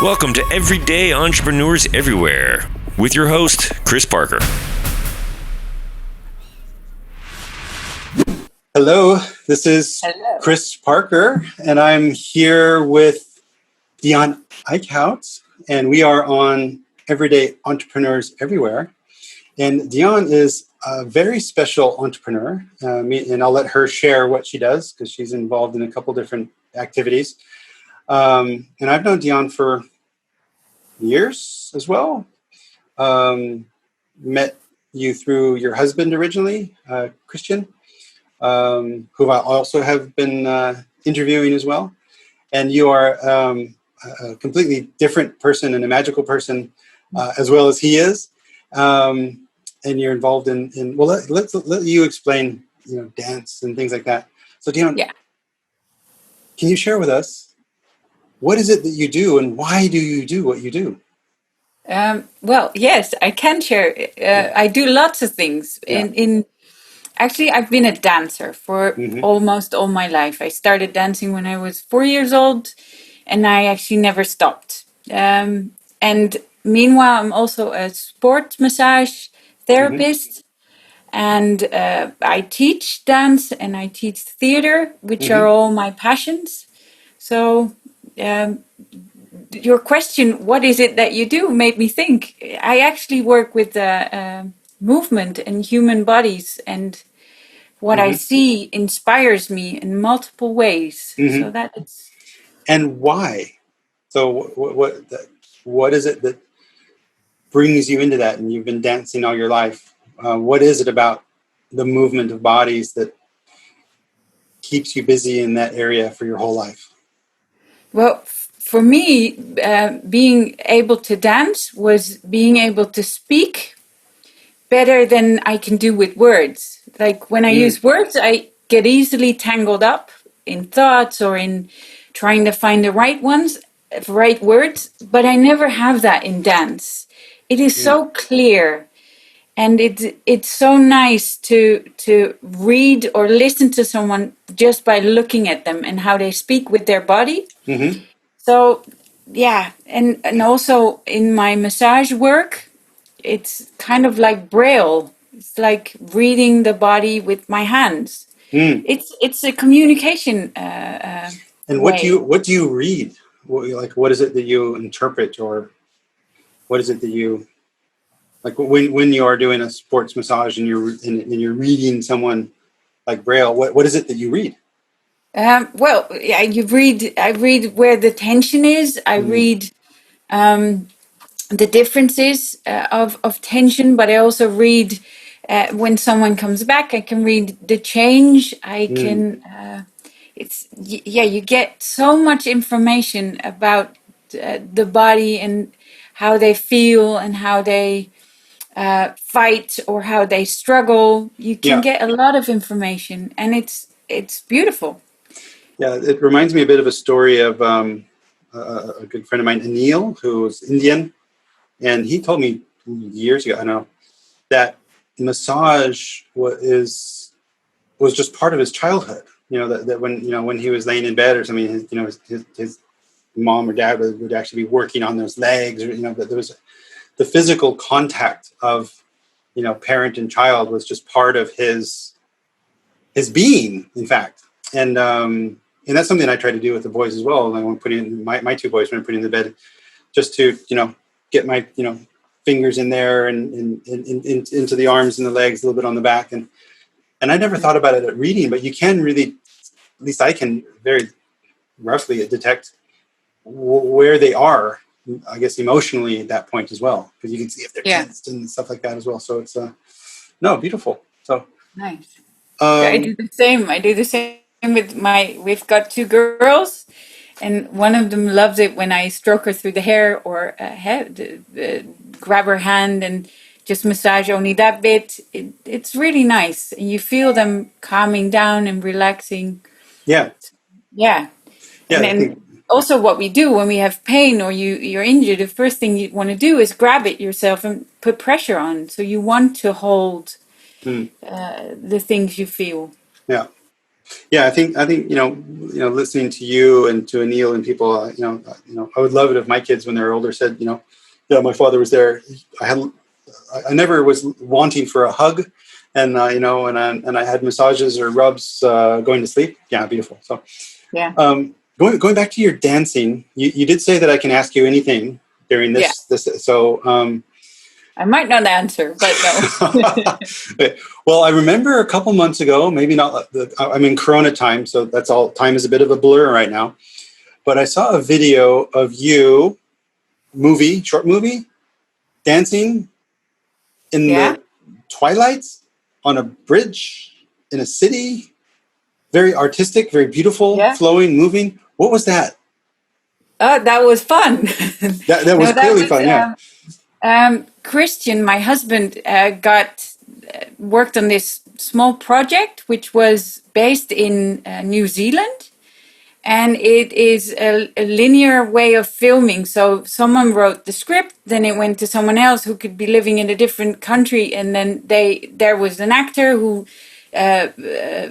Welcome to Everyday Entrepreneurs Everywhere with your host, Chris Parker. Hello, this is Hello. Chris Parker, and I'm here with Dian Ijkhout, and we are on Everyday Entrepreneurs Everywhere. And Dian is a very special entrepreneur, and I'll let her share what she does because she's involved in a couple different activities. And I've known Dian for years as well. Met you through your husband originally, Christian. Who I also have been interviewing as well. And you are a completely different person and a magical person as well as he is. And you're involved in well, let's let you explain, dance and things like that. So, Dion, Yeah. can you share with us what is it that you do and why do you do what you do? Well, yes, I can share. Yeah. I do lots of things. Yeah. Actually, I've been a dancer for Mm-hmm. almost all my life. I started dancing when I was 4 years old, and I actually never stopped. And meanwhile, I'm also a sport massage Mm-hmm. therapist, and I teach dance and I teach theater, which are Mm-hmm. all my passions. So. Um, your question, what is it that you do, made me think. I actually work with movement and human bodies, and what I Mm-hmm. see inspires me in multiple ways. Mm-hmm. So that it's And why? So what is it that brings you into that? And you've been dancing all your life. What is it about the movement of bodies that keeps you busy in that area for your whole life? well for me. Being able to dance was being able to speak better than I can do with words. Like when I Mm, use words, I get easily tangled up in thoughts or in trying to find the right ones, right words, but I never have that in dance. It is mm, so clear, and it's so nice to read or listen to someone just by looking at them and how they speak with their body. mm-hmm. So yeah, and also in my massage work, it's kind of like braille. It's like reading the body with my hands. Mm. It's a communication And way. what do you read? What is it that you interpret, or what is it that you like when you are doing a sports massage and you're reading someone like Braille? What is it that you read? Well, yeah, you read. I read where the tension is. I Mm, read the differences of tension, but I also read when someone comes back. I can read the change. I mm, can. Yeah, you get so much information about the body and how they feel and how they fight or how they struggle. You can yeah, get a lot of information, and it's beautiful. yeah. It reminds me a bit of a story of a good friend of mine, Anil, who's Indian, and he told me years ago, I know, that massage was just part of his childhood. That when when he was laying in bed or something, his mom or dad would actually be working on those legs, or that there was the physical contact of parent and child was just part of his being, in fact. And that's something I try to do with the boys as well. And I want to put in my two boys when I put in the bed, just to get my fingers in there and into the arms and the legs, a little bit on the back. And I never thought about it at reading, but you can really, at least I can very roughly detect where they are, I guess, emotionally at that point as well, because you can see if they're Yeah, tensed and stuff like that as well. So it's no, beautiful. So nice. Yeah, I do um, the same. I do the same with my. We've got two girls, and one of them loves it when I stroke her through the hair or grab her hand and just massage only that bit. It's really nice, and you feel them calming down and relaxing. yeah, Yeah, and yeah, I think then also what we do when we have pain or you're injured, the first thing you want to do is grab it yourself and put pressure on. So you want to hold mm, the things you feel. yeah. Yeah, I think listening to you and to Anil and people, I would love it if my kids, when they're older, said, yeah, my father was there. I never was wanting for a hug, and and I had massages or rubs going to sleep. Yeah, beautiful. So, Yeah. going back to your dancing, you did say that I can ask you anything during Yeah. this. So, I might not answer, but no. well, I remember a couple months ago, maybe not. I'm in Corona time, so that's all. Time is a bit of a blur right now. But I saw a video of you, short movie, dancing in Yeah. the twilights on a bridge in a city. Very artistic, very beautiful, Yeah. flowing, moving. What was that? Oh, that was fun. That was No, that clearly was fun. Yeah. Christian, my husband, got worked on this small project, which was based in New Zealand. And it is a linear way of filming. So someone wrote the script, then it went to someone else who could be living in a different country, and then there was an actor who uh, uh,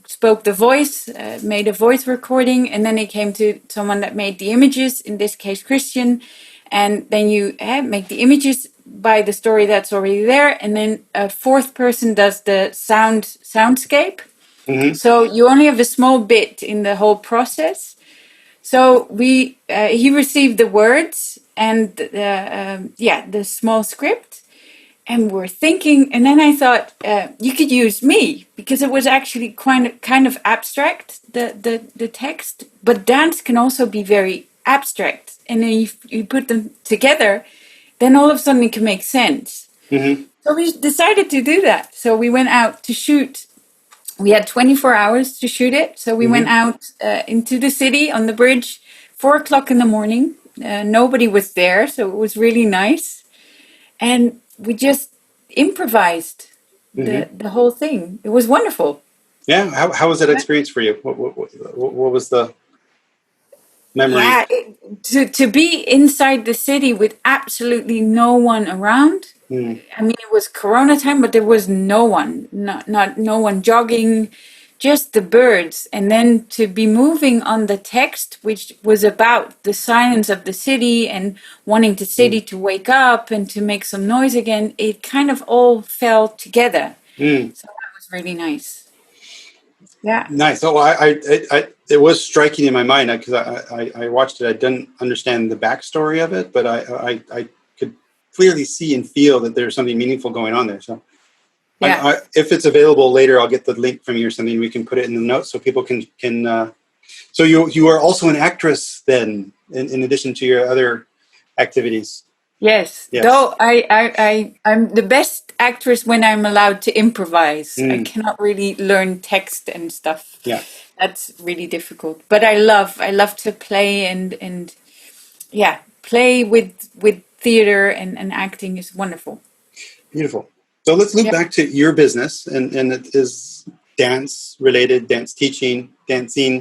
spoke the voice, made a voice recording, and then it came to someone that made the images. In this case, Christian, and then you make the images by the story that's already there, and then a fourth person does the soundscape. Mm-hmm. So you only have a small bit in the whole process. So he received the words and the small script, and we're thinking. And then I thought you could use me because it was actually kind of abstract, the text. But dance can also be very abstract, and then you put them together, then all of a sudden it can make sense. Mm-hmm. So we decided to do that. So we went out to shoot. We had 24 hours to shoot it. So we went Mm-hmm. out into the city on the bridge, 4 o'clock in the morning. Nobody was there, so it was really nice. And we just improvised Mm-hmm. the whole thing. It was wonderful. Yeah. How was that experience for you? What was the memory? Yeah, to be inside the city with absolutely no one around. Mm. I mean, it was Corona time, but there was no one, not no one jogging, just the birds. And then to be moving on the text, which was about the silence of the city and wanting the city Mm. to wake up and to make some noise again, it kind of all fell together. Mm. So that was really nice. Yeah. Nice. Oh, it was striking in my mind because I watched it. I didn't understand the backstory of it, but I could clearly see and feel that there's something meaningful going on there. So, Yeah. if it's available later, I'll get the link from you or something. We can put it in the notes so people can. So you are also an actress then, in addition to your other activities. Yes, Yes. though I'm the best actress when I'm allowed to improvise. I Mm. cannot really learn text and stuff. Yeah. That's really difficult. But I love to play and yeah, play with theater and acting is wonderful. Beautiful. So let's loop Yeah. back to your business, and it is dance related, dance teaching, dancing.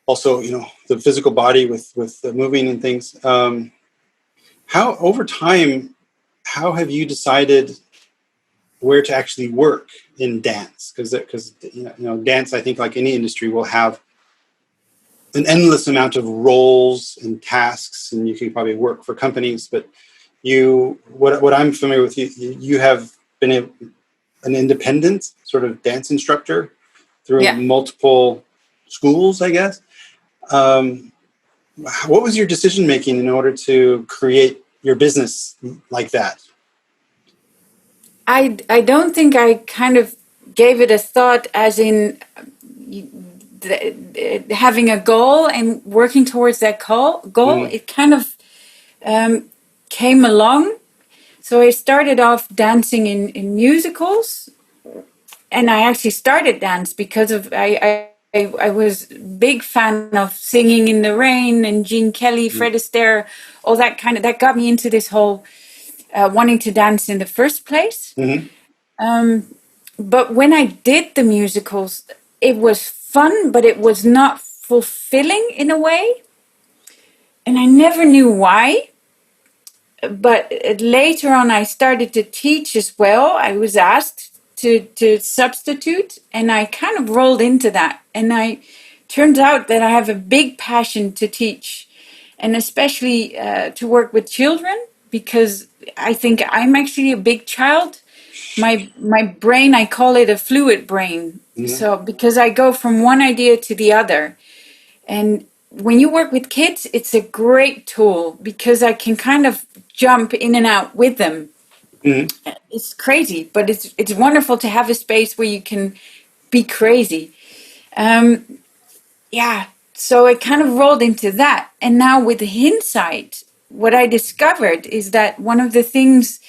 Also, the physical body with the moving and things. How over time, how have you decided where to actually work in dance? Because dance, I think, like any industry, will have an endless amount of roles and tasks, and you can probably work for companies. But what I'm familiar with, you have been an independent sort of dance instructor through Yeah. multiple schools, I guess. Um, what was your decision making in order to create your business like that? I don't think I kind of gave it a thought as in having a goal and working towards that goal. Mm. It kind of came along. So I started off dancing in musicals, and I actually started dance because of I was a big fan of Singing in the Rain and Gene Kelly, Mm. Fred Astaire, all that kind of that got me into this whole wanting to dance in the first place. Mm-hmm. But when I did the musicals, it was fun, but it was not fulfilling in a way, and I never knew why. But later on, I started to teach as well. I was asked to substitute, and I kind of rolled into that. And I turns out that I have a big passion to teach, and especially to work with children, because I think I'm actually a big child. My brain, I call it a fluid brain. So because I go from one idea to the other. And when you work with kids, it's a great tool because I can kind of jump in and out with them. It's crazy, but it's wonderful to have a space where you can be crazy. Yeah, so it kind of rolled into that. And now with hindsight, what I discovered is that one of the things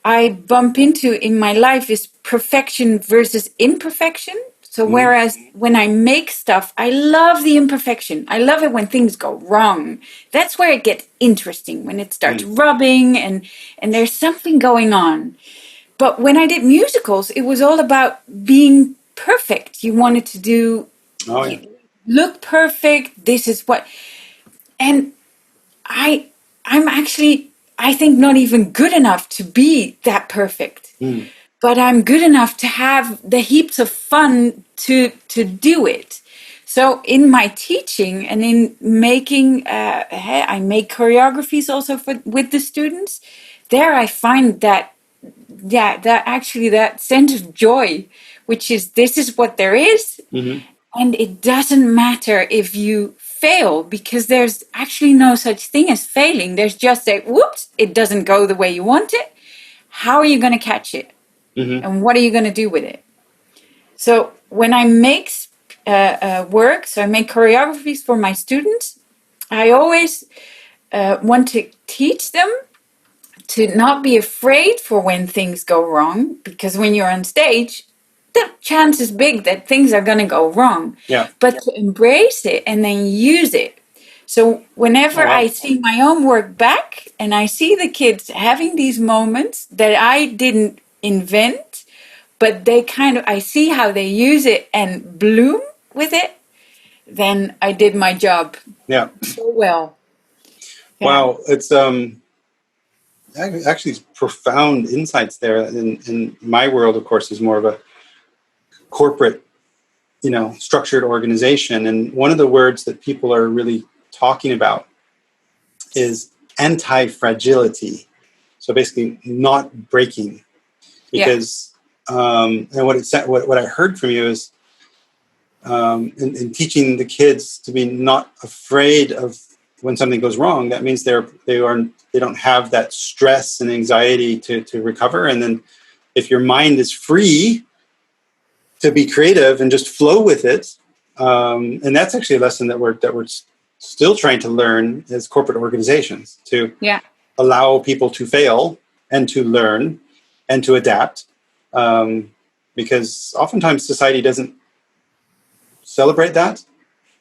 I bump into in my life is perfection versus imperfection. So whereas when I make stuff, I love the imperfection. I love it when things go wrong. That's where it gets interesting, when it starts rubbing and there's something going on. But when I did musicals, it was all about being perfect. You wanted to do look perfect. This is what, and I'm actually, I think, not even good enough to be that perfect. But I'm good enough to have the heaps of fun to do it. So in my teaching and in making, I make choreographies also with the students. There I find that, that actually that sense of joy, which is this is what there is, and it doesn't matter if you fail, because there's actually no such thing as failing. There's just a whoops, it doesn't go the way you want it. How are you going to catch it? And what are you going to do with it? So when I make work, so I make choreographies for my students, I always want to teach them to not be afraid for when things go wrong, because when you're on stage, the chance is big that things are going to go wrong. But to embrace it and then use it. So whenever I see my own work back and I see the kids having these moments that I didn't invent, but they kind of, I see how they use it and bloom with it, then I did my job so well. Wow, it's actually profound insights there. In my world, of course, is more of a corporate, structured organization, and one of the words that people are really talking about is anti-fragility. So basically, not breaking, because and what I heard from you is in teaching the kids to be not afraid of when something goes wrong. That means they don't have that stress and anxiety to recover. And then if your mind is free to be creative and just flow with it, and that's actually a lesson that we're still trying to learn as corporate organizations, to allow people to fail and to learn and to adapt, because oftentimes society doesn't celebrate that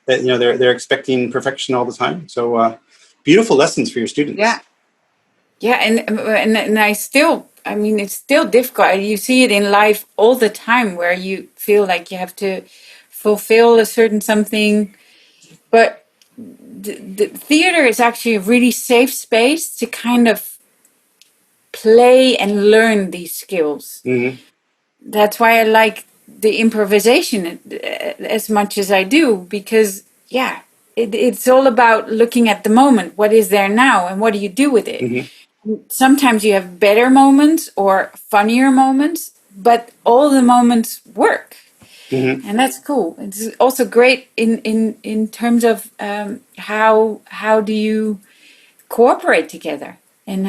they're expecting perfection all the time. So beautiful lessons for your students. And I still, I mean, it's still difficult. You see it in life all the time, where you feel like you have to fulfill a certain something. But the theater is actually a really safe space to kind of play and learn these skills. That's why I like the improvisation as much as I do, because it's all about looking at the moment. What is there now, and what do you do with it? Sometimes you have better moments or funnier moments, but all the moments work. And that's cool. It's also great in terms of how do you cooperate together. And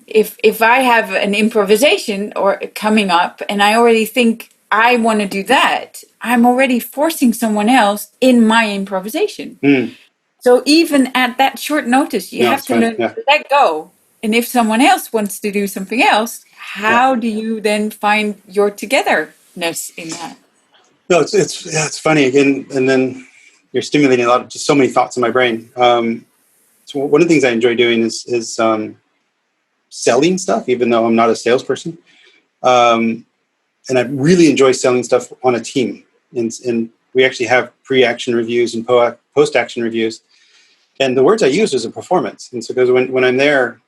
if I have an improvisation or coming up and I already think I want to do that, I'm already forcing someone else in my improvisation. So even at that short notice, you have to learn to let go. And if someone else wants to do something else, how do you then find your togetherness in that? No, it's funny again, and then you're stimulating just so many thoughts in my brain. So one of the things I enjoy doing is selling stuff, even though I'm not a salesperson. And I really enjoy selling stuff on a team. And we actually have pre-action reviews and post-action reviews. And the words I use is a performance. And so because when I'm there,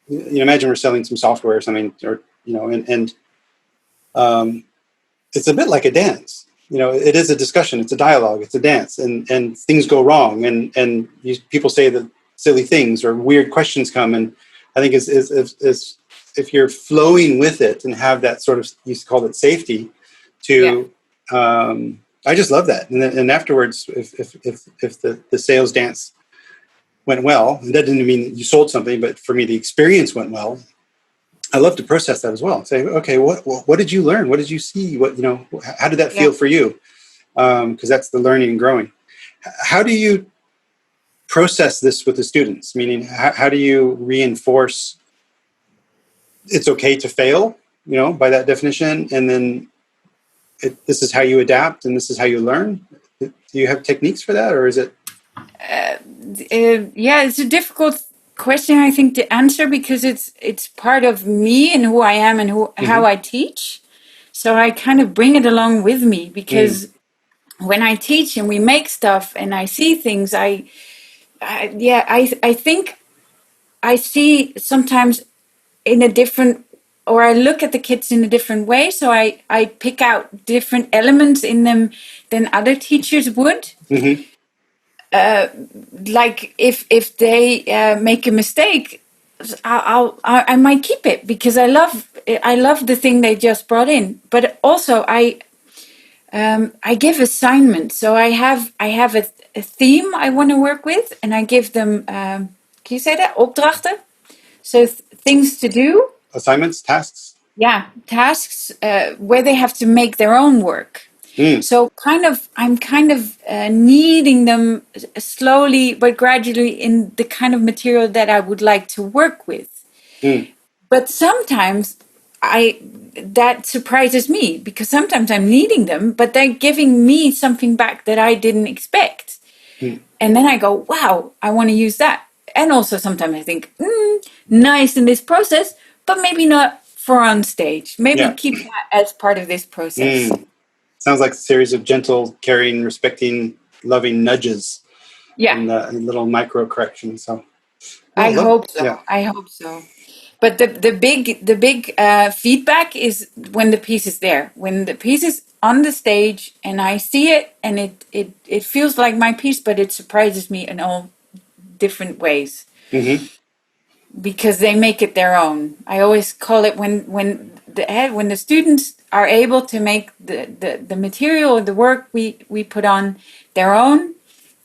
imagine we're selling some software or something, and it's a bit like a dance. It is a discussion, it's a dialogue, it's a dance, and things go wrong, and people say that silly things or weird questions come, and I think is if you're flowing with it and have that sort of, you call it safety, to I just love that, and afterwards, if the sales dance went well, and that didn't mean you sold something, but for me the experience went well. I love to process that as well. Say, okay, what did you learn? What did you see? How did that feel for you? Because that's the learning and growing. How do you process this with the students? Meaning, how do you reinforce it's okay to fail? By that definition, and then this is how you adapt, and this is how you learn. Do you have techniques for that, or is it? It's a difficult question, I think, to answer, because it's part of me and who I am and how I teach. So I kind of bring it along with me, because when I teach and we make stuff and I see things, I think I see sometimes in a different, or I look at the kids in a different way. So I pick out different elements in them than other teachers would. Mm-hmm. Like if they make a mistake, I might keep it, because I love the thing they just brought in. But also I give assignments. So I have a theme I want to work with, and I give them can you say that, opdrachten? So things to do. Assignments, tasks. Yeah, tasks where they have to make their own work. So I'm kind of kneading them slowly but gradually in the kind of material that I would like to work with. But sometimes that surprises me, because sometimes I'm kneading them, but they're giving me something back that I didn't expect. And then I go, wow, I want to use that. And also sometimes I think, nice in this process, but maybe not for on stage. Maybe keep that as part of this process. Sounds like a series of gentle, caring, respecting, loving nudges. Yeah. And little micro corrections. So I hope so. Yeah. I hope so. But the big feedback is when the piece is there, when the piece is on the stage and I see it, and it feels like my piece, but it surprises me in all different ways. Because they make it their own. I always call it when the students are able to make the material or the work we put on their own,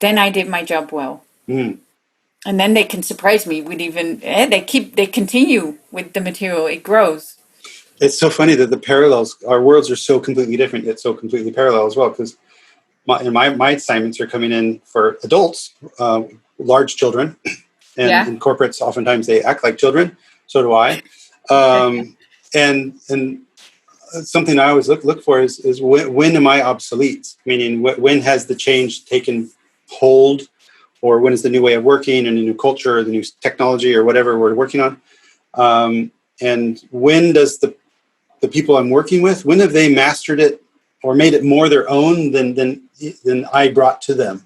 then I did my job well. And then they can surprise me with even they continue with the material. It grows. It's so funny that the parallels, our worlds are so completely different, yet so completely parallel as well. Because my assignments are coming in for adults, large children, and in corporates, oftentimes they act like children. So do I. And something I always look for is when am I obsolete? Meaning, when has the change taken hold, or when is the new way of working and a new culture, or the new technology, or whatever we're working on? And when does the people I'm working with, when have they mastered it or made it more their own than I brought to them?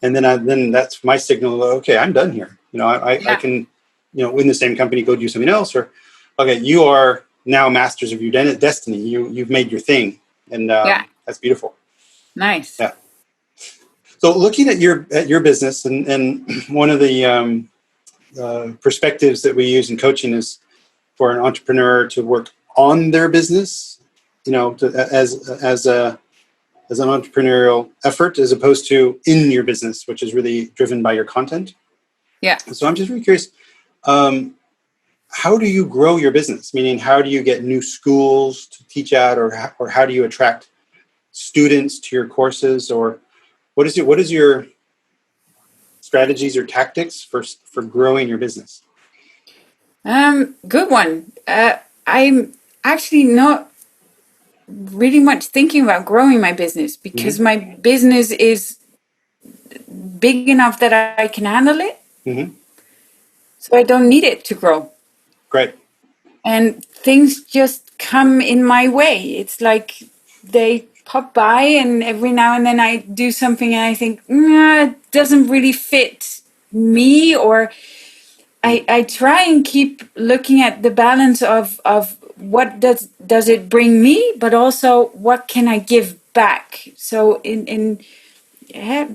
And then that's my signal. Okay, I'm done here. I can, in the same company, go do something else. Or, okay, you are now masters of your destiny. You've made your thing, and that's beautiful. Nice. Yeah. So looking at your business, and one of the perspectives that we use in coaching is for an entrepreneur to work on their business, as an entrepreneurial effort, as opposed to in your business, which is really driven by your content. Yeah. So I'm just really curious, how do you grow your business? Meaning, how do you get new schools to teach at, or how do you attract students to your courses, or what is your strategies or tactics for growing your business? Good one. I'm actually not really much thinking about growing my business, because my business is big enough that I can handle it. So I don't need it to grow. Great. And things just come in my way. It's like they pop by, and every now and then I do something and I think, it doesn't really fit me, or I try and keep looking at the balance of what does it bring me, but also what can I give back? So yeah,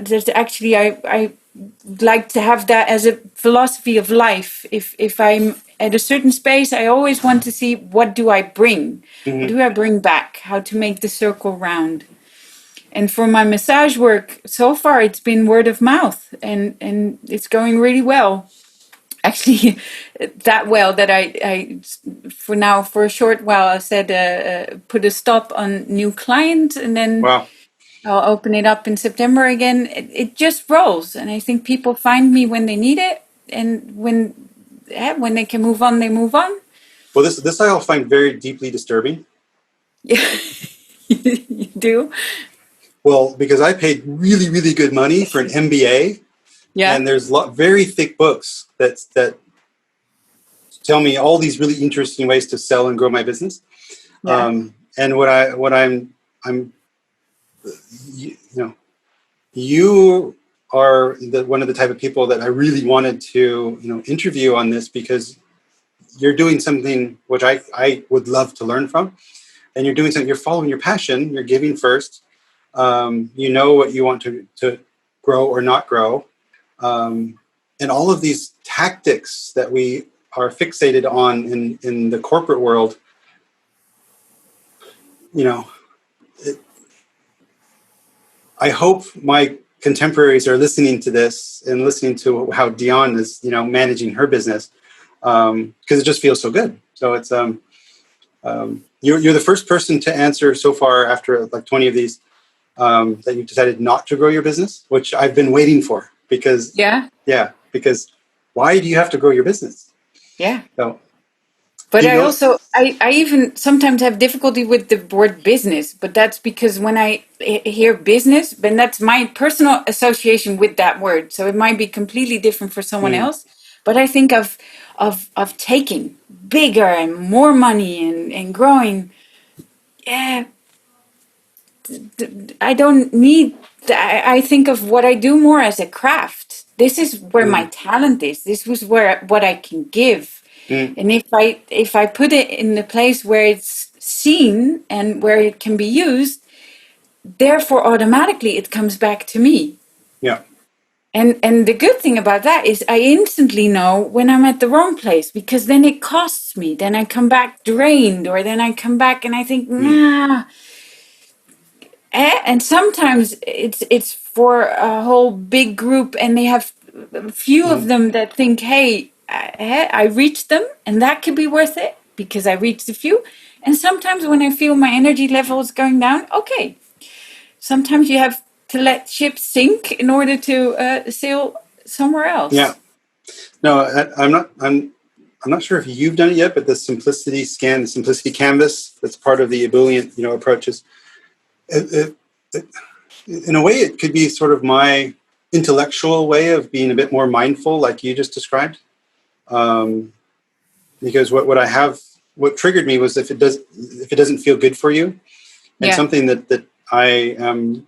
there's actually I like to have that as a philosophy of life. If I'm at a certain space, I always want to see what do I bring, what Hmm. do I bring back, how to make the circle round. And for my massage work, so far it's been word of mouth, and it's going really well. Actually, that well that I for now for a short while I said put a stop on new clients, and then Wow. I'll open it up in September again. It just rolls, and I think people find me when they need it, and when they can move on, they move on. Well, this I'll find very deeply disturbing. Yeah, you do. Well, because I paid really, really good money for an MBA, Yeah, and there's very thick books that tell me all these really interesting ways to sell and grow my business. yeah, And I'm you know you are one of the type of people that I really wanted to interview on this, because you're doing something which I would love to learn from, and you're doing something, you're following your passion, you're giving first. You know what you want to grow or not grow. And all of these tactics that we are fixated on in the corporate world, you know, it, I hope my contemporaries are listening to this and listening to how Dian is, managing her business, because it just feels so good. So it's you're the first person to answer so far after like 20 of these, that you've decided not to grow your business, which I've been waiting for, because yeah, because why do you have to grow your business? yeah. So But do you I know? also, I even sometimes have difficulty with the word business, but that's because when I hear business, then that's my personal association with that word. So it might be completely different for someone Hmm. else. But I think of taking bigger and more money and growing. Yeah, I don't need. I think of what I do more as a craft. This is where my Hmm. talent is. This was where what I can give. Hmm. And if I put it in the place where it's seen and where it can be used, therefore automatically it comes back to me. Yeah. And the good thing about that is I instantly know when I'm at the wrong place, because then it costs me. Then I come back drained, or then I come back and I think, Hmm. nah. And sometimes it's for a whole big group, and they have a few Hmm. of them that think, hey, I reached them, and that could be worth it because I reached a few. And sometimes when I feel my energy level is going down, okay, sometimes you have to let ships sink in order to sail somewhere Yeah. else. No, I'm not sure if you've done it yet, but the simplicity scan, the simplicity canvas, that's part of the ebullient, approaches. It, it, in a way, it could be sort of my intellectual way of being a bit more mindful, like you just described. Um, because what triggered me was if it doesn't feel good for you, and Yeah, something that I am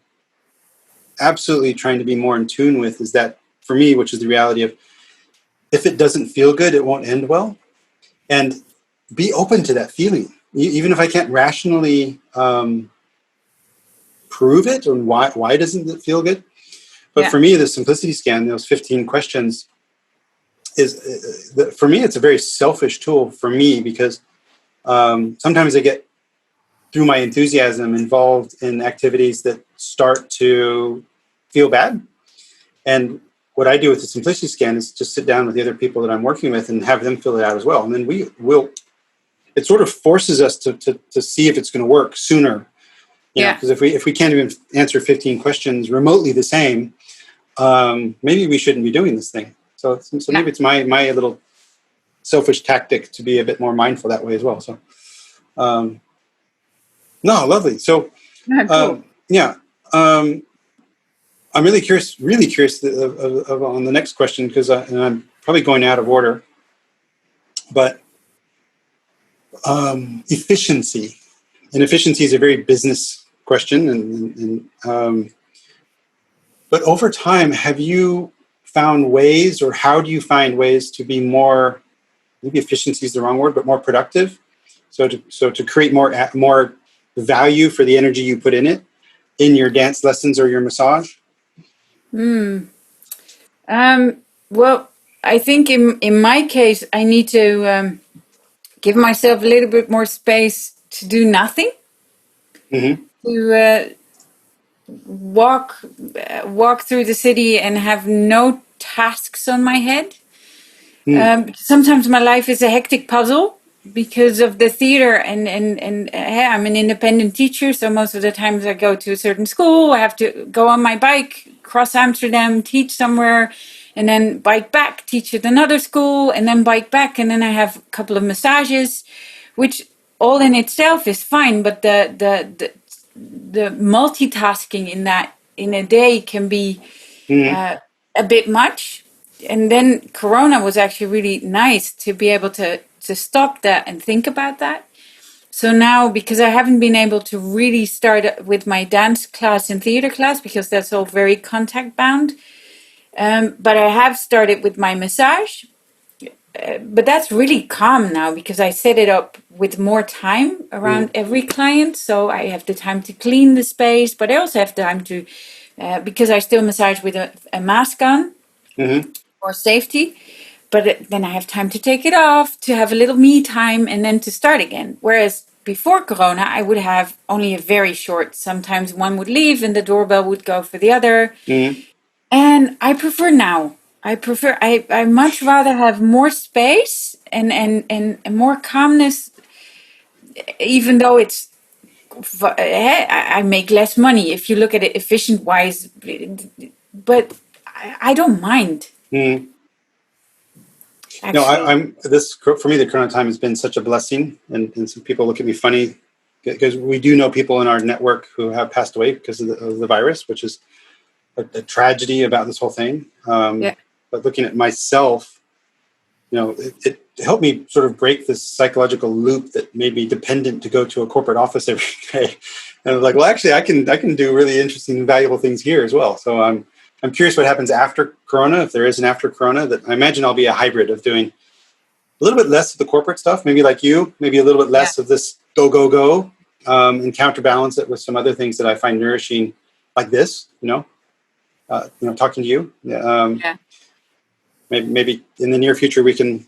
absolutely trying to be more in tune with is that for me, which is the reality of, if it doesn't feel good, it won't end well, and be open to that feeling, even if I can't rationally prove it and why doesn't it feel good. But yeah, for me, the simplicity scan, those 15 questions, is for me, it's a very selfish tool for me, because sometimes I get, through my enthusiasm, involved in activities that start to feel bad. And what I do with the simplicity scan is just sit down with the other people that I'm working with and have them fill it out as well. And then it sort of forces us to see if it's going to work sooner. yeah, Because if we can't even answer 15 questions remotely the same, maybe we shouldn't be doing this thing. So yeah. maybe it's my little selfish tactic to be a bit more mindful that way as well. So no, lovely. So Yeah, cool. yeah, I'm really curious on the next question, because and I'm probably going out of order, but efficiency, and efficiency is a very business question, and but over time, have you found ways, or how do you find ways to be more maybe efficiency is the wrong word, but more productive. So to create more value for the energy you put in it in your dance lessons or your massage. Well, I think in my case, I need to give myself a little bit more space to do nothing, Mm-hmm. to walk through the city and have no tasks on my head. Sometimes my life is a hectic puzzle because of the theater, and I'm an independent teacher, so most of the times I go to a certain school, I have to go on my bike, cross Amsterdam, teach somewhere, and then bike back, teach at another school, and then bike back, and then I have a couple of massages, which all in itself is fine, but the multitasking in a day can be a bit much. And then Corona was actually really nice to be able to stop that and think about that. So now, because I haven't been able to really start with my dance class and theater class, because that's all very contact bound, but I have started with my massage. But that's really calm now because I set it up with more time around every client. So I have the time to clean the space, but I also have time to, because I still massage with a mask on for safety. But then I have time to take it off, to have a little me time, and then to start again. Whereas before Corona, I would have only a very short. Sometimes one would leave and the doorbell would go for the other. And I prefer now. I much rather have more space and more calmness, even though I make less money if you look at it efficient wise, but I don't mind. No, Actually, I'm this for me. The Corona time has been such a blessing, and some people look at me funny because we do know people in our network who have passed away because of the virus, which is a tragedy about this whole thing. yeah, But looking at myself, it helped me sort of break this psychological loop that made me dependent to go to a corporate office every day. And I was like, well, actually, I can do really interesting and valuable things here as well. So I'm curious what happens after Corona, if there is an after Corona. That I imagine I'll be a hybrid of doing a little bit less of the corporate stuff, maybe like you, maybe a little bit yeah, less of this go, and counterbalance it with some other things that I find nourishing, like this, talking to you. yeah. Maybe in the near future we can,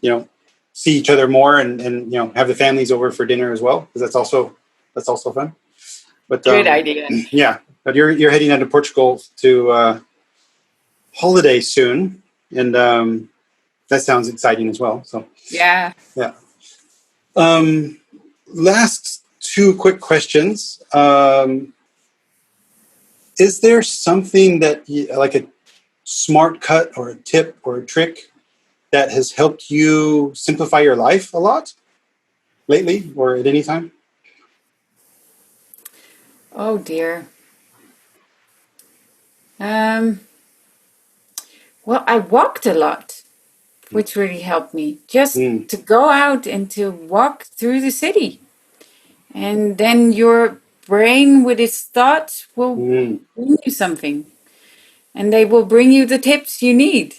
see each other more and have the families over for dinner as well, because that's also fun. But Good idea. yeah, but you're heading out to Portugal to holiday soon, and that sounds exciting as well. So Yeah. yeah. Last two quick questions. Is there something that like a smart cut or a tip or a trick that has helped you simplify your life a lot lately or at any time? Oh dear. Um. Well, I walked a lot, which really helped me. Just Mm, to go out and to walk through the city. And then your brain with its thoughts will mm, bring you something. And they will bring you the tips you need.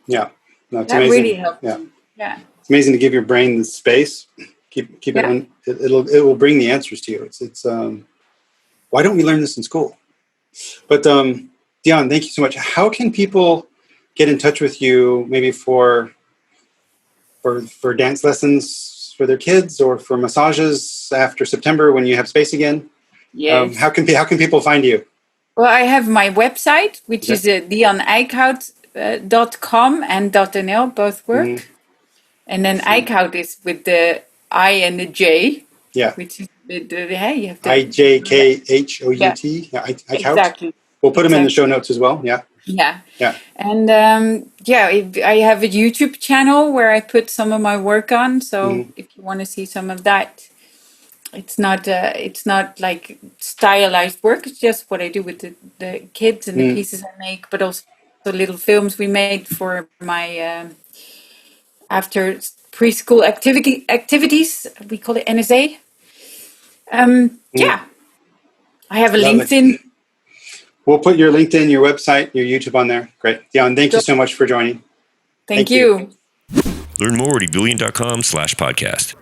yeah, no, it's That really amazing. helped Yeah, me. Yeah. it's amazing to give your brain the space. Keep it Yeah. on. It will bring the answers to you. It's why don't we learn this in school? But Dian, thank you so much. How can people get in touch with you, maybe for dance lessons for their kids or for massages after September when you have space again? Yes. How can people find you? Well, I have my website, which Okay. is dianijkhout.com and .nl, both Mm, work. And then Ijkhout is with the I and the J, yeah. which is hey, you have to. Ijkhout. Yeah, Yeah, Ijkhout. exactly. We'll put them in the Exactly. show notes as well. Yeah. Yeah. Yeah. And I have a YouTube channel where I put some of my work on. So Mm, if you want to see some of that, it's not like stylized work. It's just what I do with the kids and the mm, pieces I make, but also the little films we made for my after preschool activities. We call it NSA. mm. Yeah, I have a Lovely. LinkedIn. We'll put your LinkedIn, your website, your YouTube on there. Great. Dian, thank you so much for joining. Thank Thank you. you. Learn more at ebullient.com/podcast.